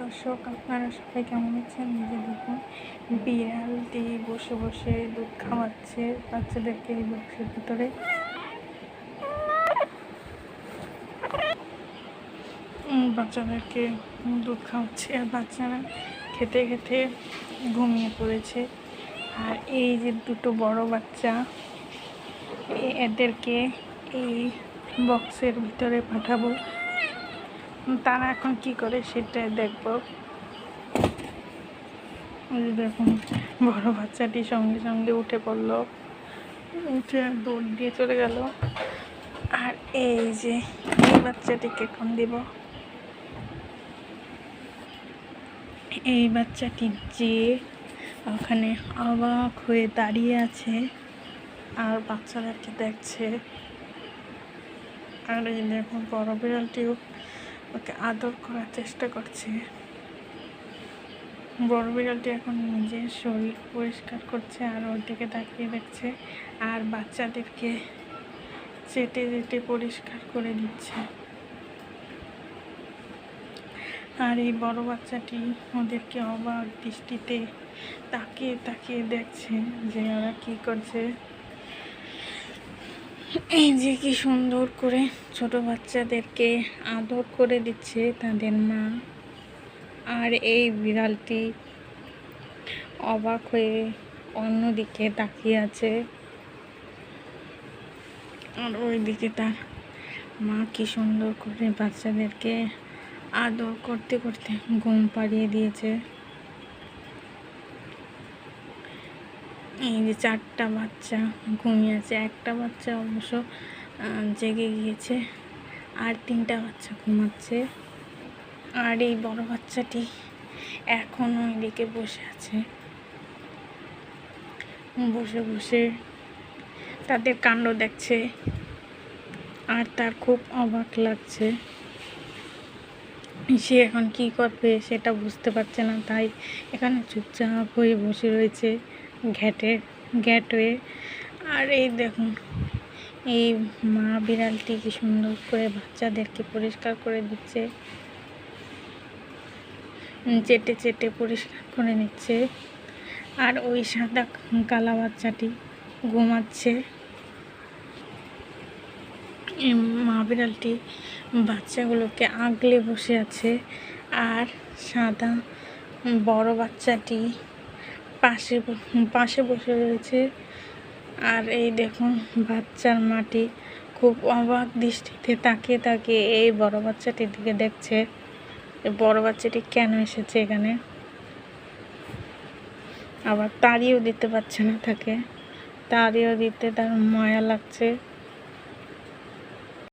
দর্শক, আপনারা সবাই কেমন আছেন? নিজে দেখুন, বিড়ালটি বসে বসে দুধ খাওয়াচ্ছে বাচ্চাদেরকে এই বক্সের ভিতরে। বাচ্চাদেরকে দুধ খাওয়াচ্ছে আর বাচ্চারা খেতে খেতে ঘুমিয়ে পড়েছে। আর এই যে দুটো বড় বাচ্চা, এদেরকে এই বক্সের ভিতরে পাঠাবো। তারা এখন কি করে সেটা দেখবো। দেখুন, বড় বাচ্চাটি সঙ্গে সঙ্গে উঠে পড়লো, উঠে দৌড় দিয়ে চলে গেল। আর এই যে এই বাচ্চাটিকে এখন দিব। এই বাচ্চাটি যে ওখানে অবাক হয়ে দাঁড়িয়ে আছে আর বাচ্চাদেরকে দেখছে। আর এই দেখুন, বড় বিড়ালটিও ওকে আদর করার চেষ্টা করছে। বড় বিড়ালটি এখন নিজের শরীর পরিষ্কার করছে আর ওর দিকে তাকিয়ে দেখছে আর বাচ্চাদেরকে চেটে চেটে পরিষ্কার করে দিচ্ছে। আর এই বড় বাচ্চাটি ওদেরকে অবাক দৃষ্টিতে তাকিয়ে তাকিয়ে দেখছে যে ওরা কি করছে। এই যে কি সুন্দর করে ছোট বাচ্চাদেরকে আদর করে দিচ্ছে তাদের মা। আর এই বিড়ালটি অবাক হয়ে অন্যদিকে তাকিয়ে আছে। আর ওইদিকে তার মা কি সুন্দর করে বাচ্চাদেরকে আদর করতে করতে ঘুম পাড়িয়ে দিয়েছে। এই যে 4টা বাচ্চা ঘুমিয়ে আছে, একটা বাচ্চা অবশ্য জেগে গিয়েছে আর 3টা বাচ্চা ঘুমাচ্ছে। আর এই বড় বাচ্চাটি এখনও এদিকে বসে আছে, বসে বসে তাদের কাণ্ড দেখছে আর তার খুব অবাক লাগছে। সে এখন কি করবে সেটা বুঝতে পারছে না, তাই এখানে চুপচাপ হয়ে বসে রয়েছে ঘ্যাটে। আর এই দেখুন, এই মা বিড়ালটি কি সুন্দর করে বাচ্চাদেরকে পরিষ্কার করে দিচ্ছে, চেটে চেটে পরিষ্কার করে নিচ্ছে। আর ওই সাদা কালা বাচ্চাটি ঘুমাচ্ছে। এই মা বিড়ালটি বাচ্চাগুলোকে আগলে বসে আছে আর সাদা বড় বাচ্চাটি পাশে বসে রয়েছে। আর এই দেখুন, বাচ্চার মাটি খুব অবাক দৃষ্টিতে তাকিয়ে তাকিয়ে এই বড় বাচ্চাটির দিকে দেখছে। বড় বাচ্চাটি কেন এসেছে এখানে, আবার তাড়িয়েও দিতে পারছে না, তাকে তাড়িয়েও দিতে তার মায়া লাগছে।